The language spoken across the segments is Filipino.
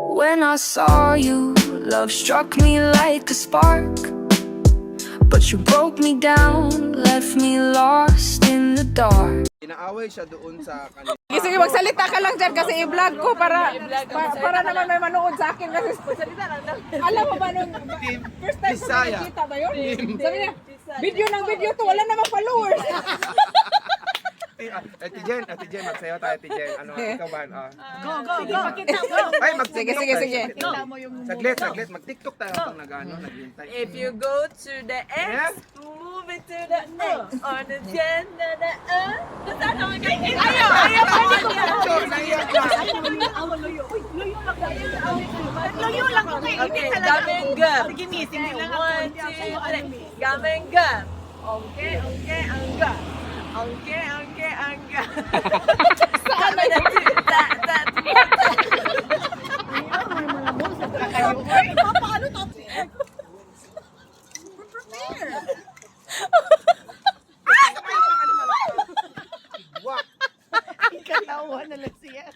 When I saw you, love struck me like a spark. But you broke me down, left me lost in the dark. Inaaway siya doon sa kanila. Sige, magsalita ka lang dyan kasi i-vlog ko para naman may manood sa akin kasi alam mo ba nung first time ko nakikita ba yun? Sabi niya, video ng video to, wala namang followers. Ate Jen, magsayaw tayo, Ate Jen. Ano, ikaw ba? Go. Pakita mo. Ay, Sige. Saglit. Mag-TikTok tayo habang naghihintay. If you go to the X, move it to the X. On the agenda, the Basta naman kayo. Ayaw pa Luyo lang. Okay, Gamenga. Sige lang. 1, 2, 3. Gamenga. Okay, angga. Okay, angga. Saan na yun? Paano to? Prepare. Ikalawa na lang siya.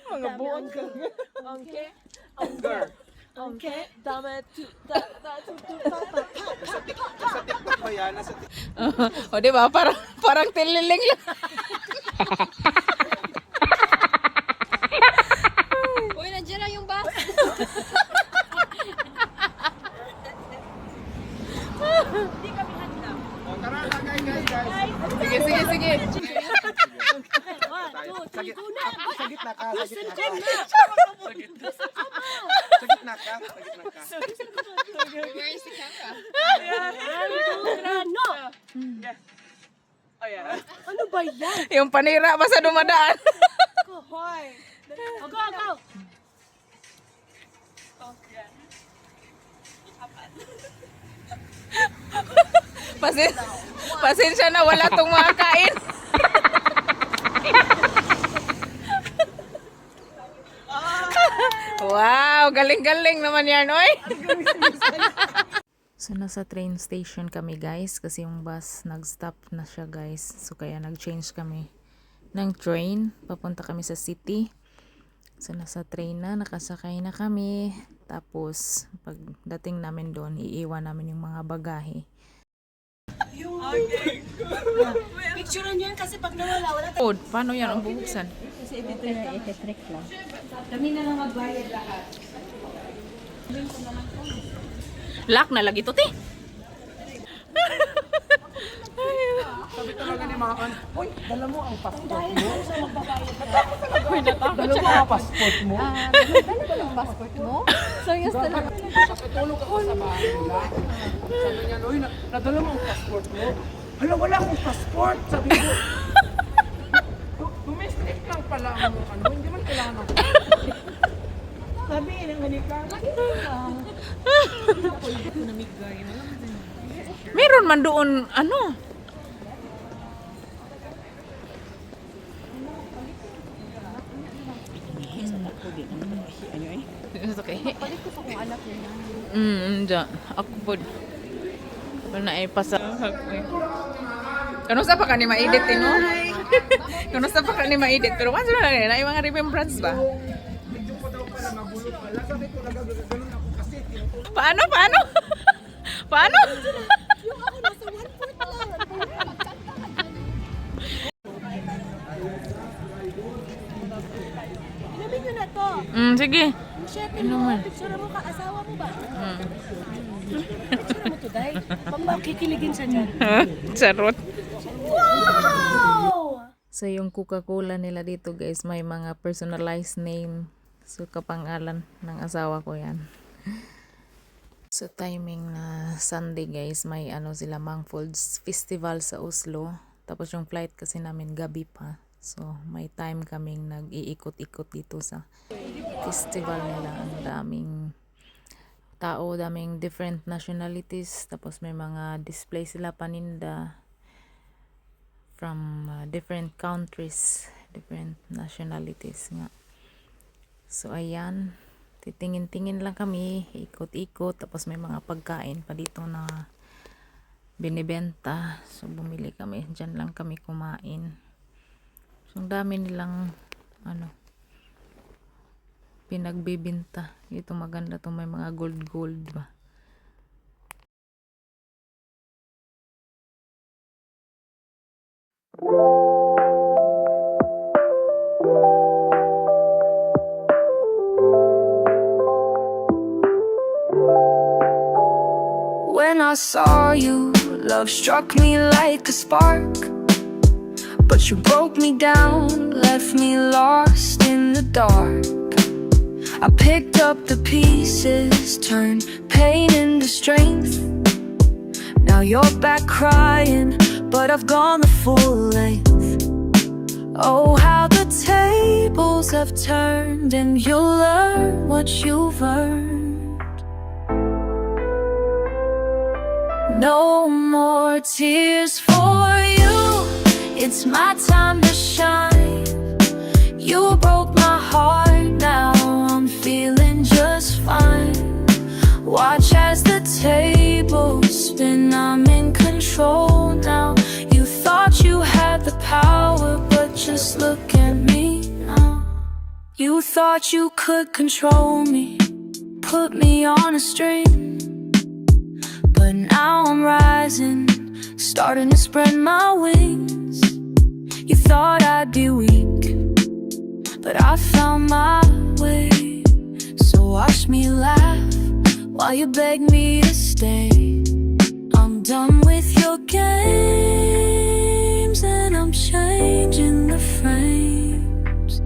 Mga buwan ka. Okay, angga. Okay, dame tu. Sa TikTok ba yan? Nasa TikTok. O diba, parang tililing lang. Uy, nandiyan na yung bus. Hindi kami handa. O, tara na, guys. Sige. Sagit na ka. Where is the camera? No. Oh yeah. Ano ba yan? Yung panira ba sa dumadaan? Hoy. Go. Oh, yeah. Pasensya na, wala tong makakain. Wow, galing-galing naman yan, oy. So, nasa train station kami, guys, kasi yung bus nag-stop na siya, guys. So, kaya nag-change kami ng train. Papunta kami sa city. So, nasa train na, nakasakay na kami. Tapos, pagdating namin doon, iiwan namin yung mga bagahe. Okay. Picturean niyo yan kasi pag nawala, wala Oh, paano yan ang bubuksan? kasi ititrick lang. Kami na lang magbayad lahat. Lock na lagi to, te. Sabi talaga ni Maan, hoy, dala mo ang passport mo. Natakot Dala mo ang passport mo. Ano ba yung passport mo? Serious talaga. Nakatulog ako sa bahay nila. Sabi niya, hoy, nadala mo ang passport mo. Hala, wala akong passport. Sabi ko, domestic lang pala ang ano, hindi man kailangan ng passport. Sabi, nang halika. Meron man doon, ano? It's okay. Palit ko sa kung anak niya. Diyan. Ako po. Wala na ipasa. Kanusta pa ka ni ma-edit, no? Kanusta pa ka ni ma-edit? Pero once na lang, na yung mga remembrance ba? Medyo ko daw pala, nabulot pala. Sabi ko, nagagano'n ako kasi. Paano? Paano? Yung ako nasa 1/4 lang. Inamin nyo na to. Sige. Siyempre mo, picture mo ka, asawa mo ba? Picture mo to, day. Pagmakikiligin siya dyan. Charot. Wow! So, yung Coca-Cola nila dito, guys, may mga personalized name. So, kapangalan ng asawa ko yan. So, timing na Sunday, guys, may ano sila, Mangfolds Festival sa Oslo. Tapos yung flight kasi namin gabi pa. So, may time kaming nag-iikot-ikot dito sa festival nila. Ang daming tao, daming different nationalities. Tapos may mga display sila paninda from different countries, different nationalities nga. So, ayan. Titingin-tingin lang kami, ikot-ikot. Tapos may mga pagkain pa dito na binibenta. So, bumili kami. Diyan lang kami kumain. So, ang dami nilang pinagbibinta. Ito maganda to, may mga gold ba. When I saw you, love struck me like a spark. But you broke me down, left me lost in the dark. I picked up the pieces, turned pain into strength. Now you're back crying, but I've gone the full length. Oh, how the tables have turned, and you'll learn what you've earned. No more tears for you, it's my time to shine. You broke my heart, now I'm feeling just fine. Watch as the tables spin, I'm in control now. You thought you had the power, but just look at me now. You thought you could control me, put me on a string. But now I'm rising, starting to spread my wings. You thought I'd be weak, but I found my way. So watch me laugh while you beg me to stay. I'm done with your games, and I'm changing the frames.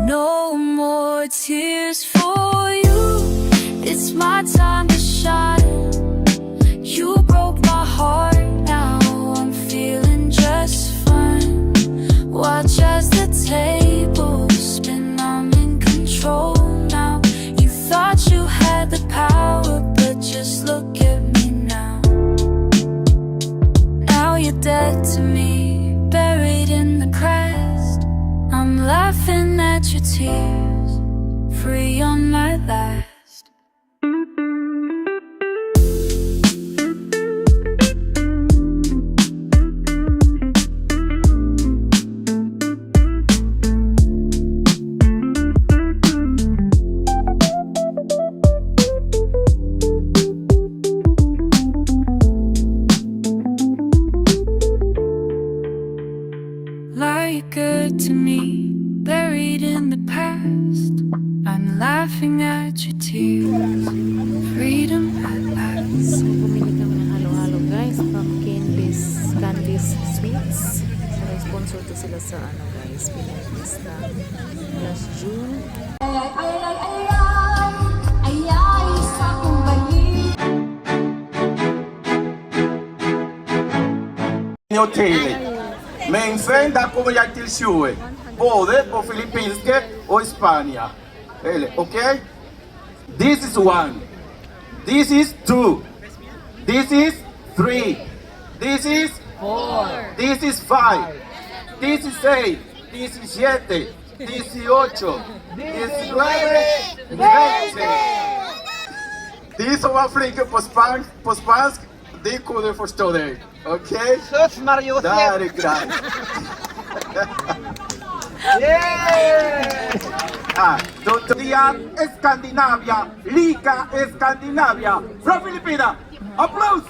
No more tears for you, it's my time to shine. You broke my heart, now I'm feeling just fine. Watch as the tables spin, I'm in control now. You thought you had the power, but just look at me now. Now you're dead to me, buried in the crest. I'm laughing at your tears, free on my last. Lie good to me, buried in the past. I'm laughing at your tears, freedom at last. So, bumili kami ng halo-halo guys, pumpkin candies sweets. So, sponsor to sila sa ano guys, Pilipinas na last June. Hotellet. Men da kommer jag till Sverige, både på Filippinska och Spania. Okay? This is 1. This is 2. This is 3. This is 4. This is 5. This is 8. This is 7. 18. 19. 20. De som var flinka på spansk, de kunde förstå dig. Okej? Mario. Där är grejt. Då Skandinavia, lika Skandinavia från Filippinerna. Applås!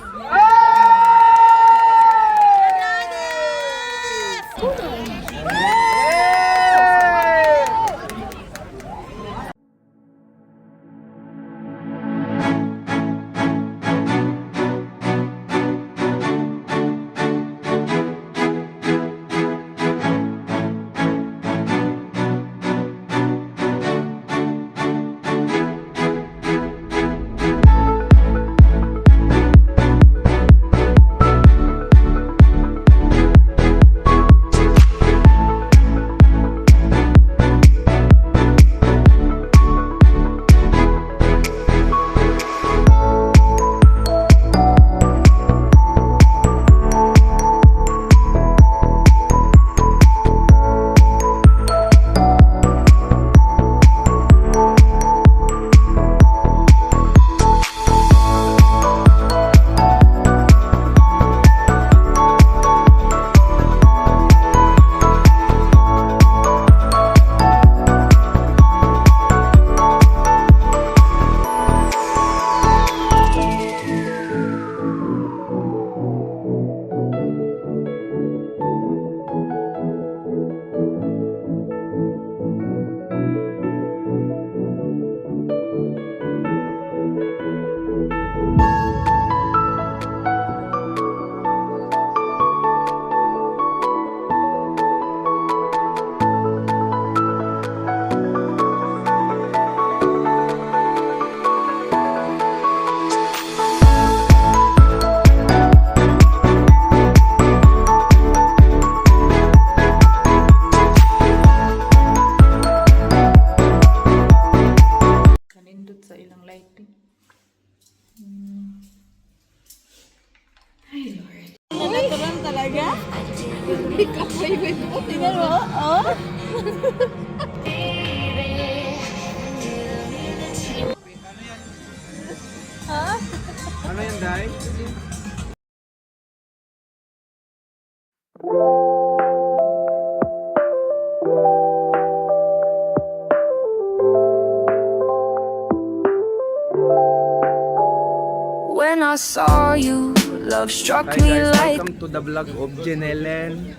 I saw you. Love struck Hi me guys, like welcome to the vlog of Jenellen.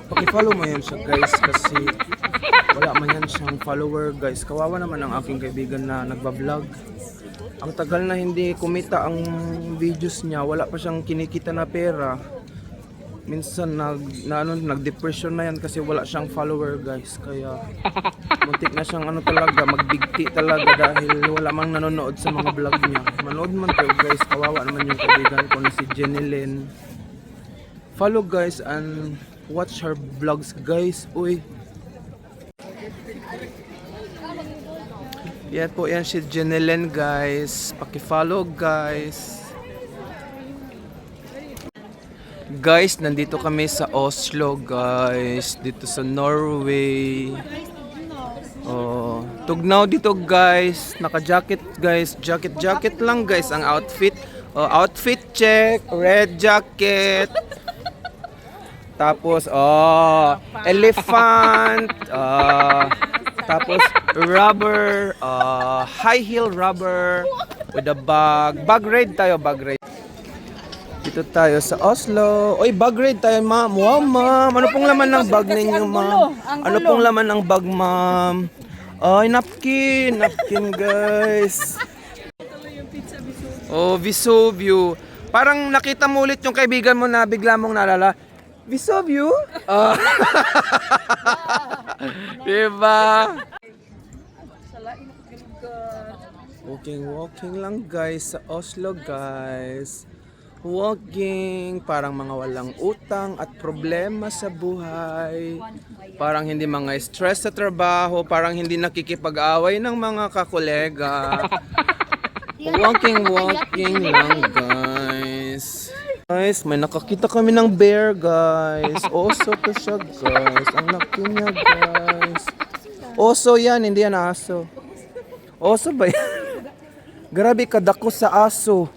Paki-follow mo yan siya guys kasi wala man yan siyang follower guys. Kawawa naman ang aking kaibigan na nagbablog. Ang tagal na hindi kumita ang videos niya, wala pa siyang kinikita na pera. Minsan nag-depression na yan kasi wala siyang follower guys. Kaya muntik na siyang talaga, magbigti talaga dahil wala mang nanonood sa mga vlog niya. Manood man kayo guys, kawawa naman yung kaibigan ko na si Jenellen. Follow guys and watch her vlogs guys. Uy. Yan po yan si Jenellen guys. Paki-follow guys. Guys, nandito kami sa Oslo guys. Dito sa Norway. Oh, tugnaw dito guys. Naka-jacket guys. Jacket lang guys ang outfit. Oh, outfit check. Red jacket. Tapos elephant. Tapos rubber, high heel rubber with a bag. Bag raid tayo, bag raid. Dito tayo sa Oslo. Oy, bag raid tayo, ma'am. Wow, ma'am. Ano pong laman ng bag ninyo, ma'am? Ano pong laman ng bag, ma'am? Ay, napkin. Napkin, guys. Oh, Vesuvio. Parang nakita mo ulit yung kaibigan mo na bigla mong naalala. Vesuvio? Diba? Walking lang guys sa Oslo guys. Walking, parang mga walang utang at problema sa buhay. Parang hindi mga stress sa trabaho, parang hindi nakikipag-away ng mga kakolega. Walking lang guys. Guys, may nakakita kami ng bear guys. Oso to siya guys. Ang laki niya guys. Oso yan, hindi yan aso. Oso ba yan? Grabe kadako sa aso.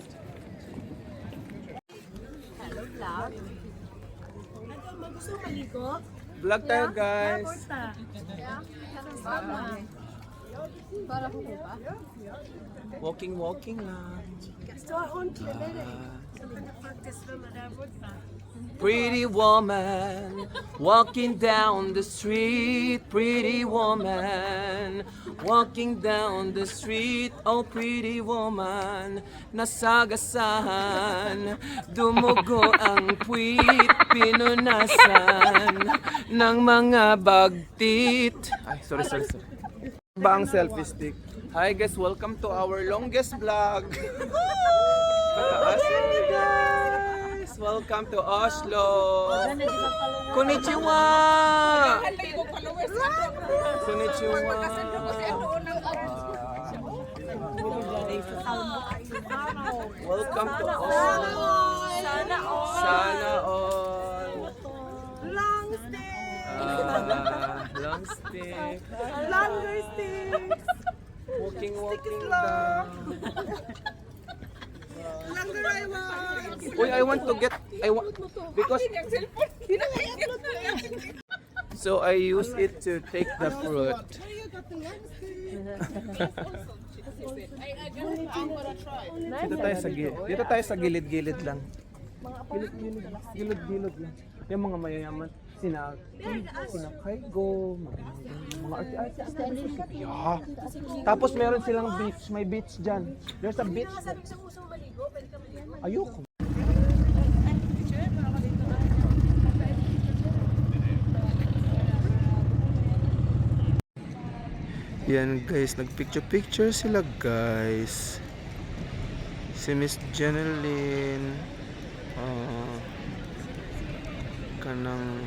Vlog tayo guys. Walking lang. Pretty woman walking down the street. Pretty woman walking down the street. Oh, pretty woman, nasagasahan, dumugo ang puwit, pinunasan ng mga bagtit. Ay, sorry. Ba ang selfie stick? Hi guys, welcome to our longest vlog. Pataas guys! Welcome to Oslo! Konnichiwa! Konnichiwa! Welcome to Oslo! Sana all! Long stick! Long stick! Longer sticks! Walking down! Longer I want! Uy, I want because so I use it to take the fruit. Dito tayo sa gilid-gilid lang. Gilid-gilid lang. Yung mga mayayaman, sina Kaigo, mga arte-arte. Yeah. Tapos meron silang beach, may beach dyan. There's a beach. Ayoko. Yan guys, nagpicture sila guys. Si Miss Jenellen, kanang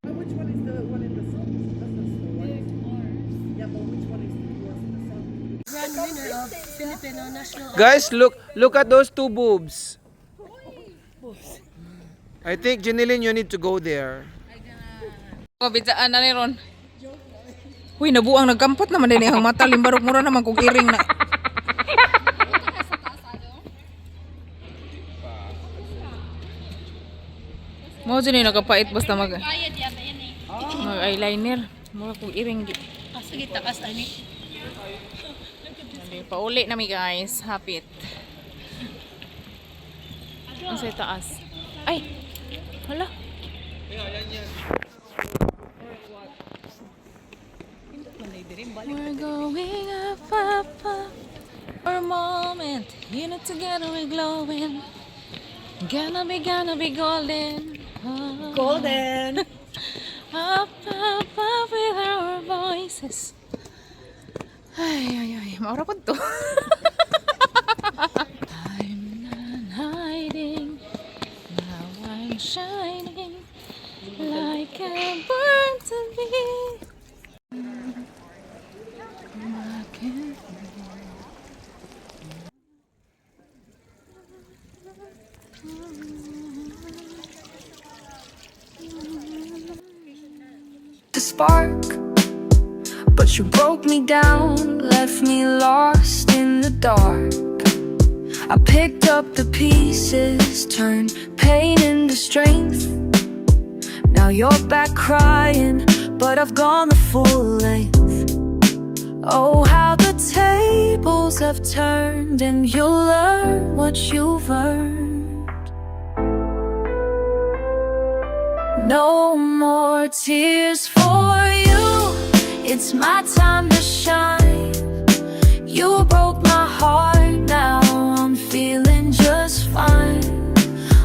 Which one is the one in the sun? That's the slow one. Yeah, but which one is the one in the sun? Grand winner of Filipino National guys, look at those two boobs. I think Jenellen, you need to go there. Pabitaan na ni Ron. Uy, nabuang nagkampot naman din ang mata. Limbarok mura naman kung iring na. Mo dyan nakapait basta mag eyeliner. Mura kung iring. Sige, takas ani. Pauli na mi guys. Hapit. Ang sa taas. Ay! Hala. We're going up, up, up. For a moment, you know together we're glowing. Gonna be golden. Oh. Golden. Up, up, up with our voices. Ay. Maura po to. I'm not hiding. Now I'm shining. Like a bird to be. I can't. The spark, but you broke me down, left me lost in the dark. I picked up the pieces, turned pain into strength. Now you're back crying, but I've gone the full length. Oh, how the tables have turned, and you'll learn what you've earned. No more tears for you. It's my time to shine. You broke my heart, now I'm feeling just fine.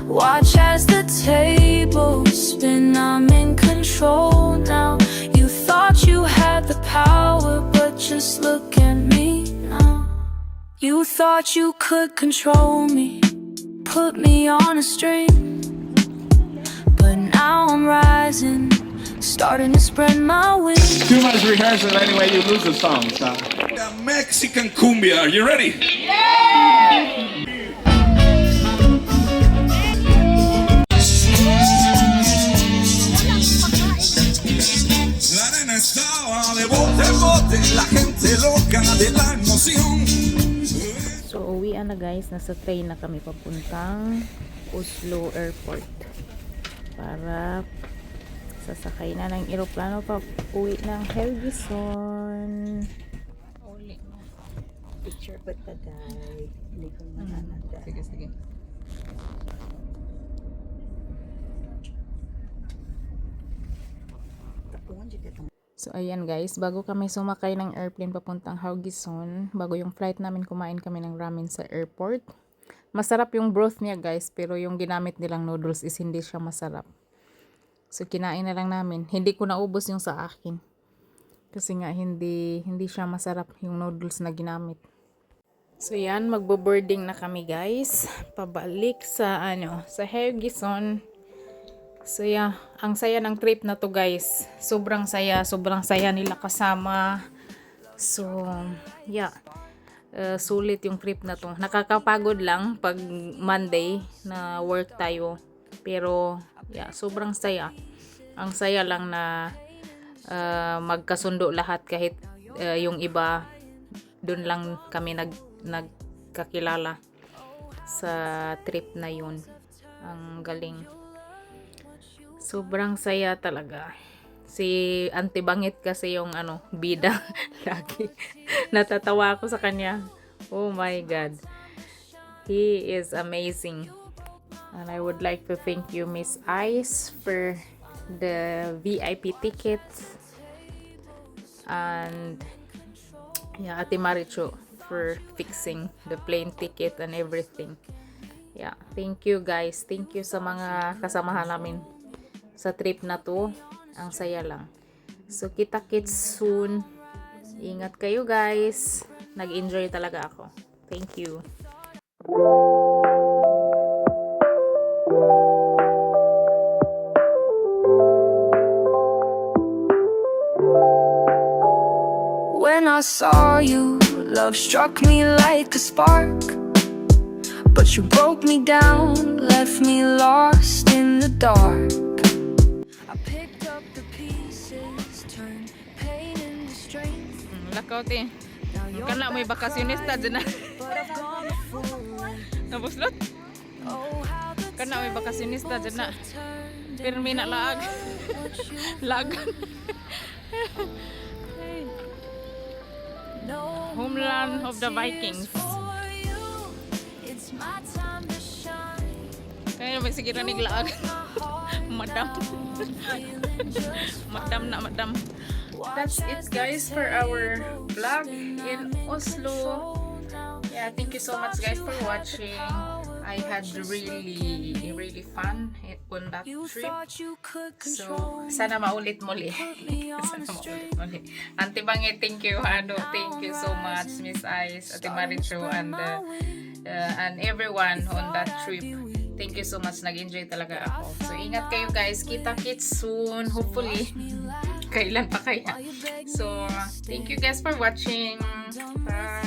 Watch as the tables spin, I'm in control now. You thought you had the power, but just look at me now. You thought you could control me, put me on a string. But now I'm rising, starting to spread my wings. Too much rehearsal anyway, you lose the song. So. Mexican cumbia, are you ready? La nena estaba de bote en bote, la gente loca de la emoción. So, uwian na guys. Nasa train na kami papuntang Oslo Airport. Para sasakay na ng eroplano pa uwi ng Helgeson. Uli na. Picture pa taday. Hindi ko manananda. Sige. Tapuan dyan itong So, ayan guys. Bago kami sumakay ng airplane papuntang Haugesund, bago yung flight namin, kumain kami ng ramen sa airport. Masarap yung broth niya guys, pero yung ginamit nilang noodles is hindi siya masarap. So, kinain na lang namin. Hindi ko naubos yung sa akin. Kasi nga, hindi siya masarap yung noodles na ginamit. So, yan. Magbo-boarding na kami guys. Pabalik sa, sa Haugesund. So, yeah. Ang saya ng trip na to guys. Sobrang saya nila kasama. So, yeah. Sulit yung trip na to. Nakakapagod lang pag Monday na work tayo. Pero, yeah, sobrang saya. Ang saya lang na magkasundo lahat kahit yung iba dun lang kami nagkakilala sa trip na yun. Ang galing. Sobrang saya talaga. Si Auntie Bangit kasi yung bida lagi. Natatawa ako sa kanya. Oh my God. He is amazing. And I would like to thank you, Miss Ice, for the VIP tickets. And yeah, Ate Maricho for fixing the plane ticket and everything. Yeah, thank you guys. Thank you sa mga kasamahan namin sa trip na to. Ang saya lang. So, kita-kits soon. Ingat kayo guys. Nag-enjoy talaga ako. Thank you. When I saw you, love struck me like a spark. But you broke me down, left me lost in the dark. I picked up the pieces, turned pain into strength. Lakaw te. Kana may bakasyonista dyan na. But I've gone the full length. Nabuslot? Oh, how the Kana may bakasyonista dyan na. tables have turned, Pero may nalag. what you Lag. No Homeland more of the tears Vikings. for you. It's my time to shine. Kaya may sige na niglaag. Madam. Feeling just Madam na madam. That's it guys for our vlog in Oslo. Yeah, thank you so much guys for watching. I had really fun on that you trip. thought you could So, control sana maulit muli. me on Sana straight. maulit muli. Auntie Bangit, thank you. Thank you so much, Miss Ice, Ate Maricho, and everyone on that trip. Thank you so much. Nag-enjoy talaga ako. So, ingat kayo guys. Kita-kits soon. Hopefully. Kailan pa kaya? So, thank you guys for watching. Bye.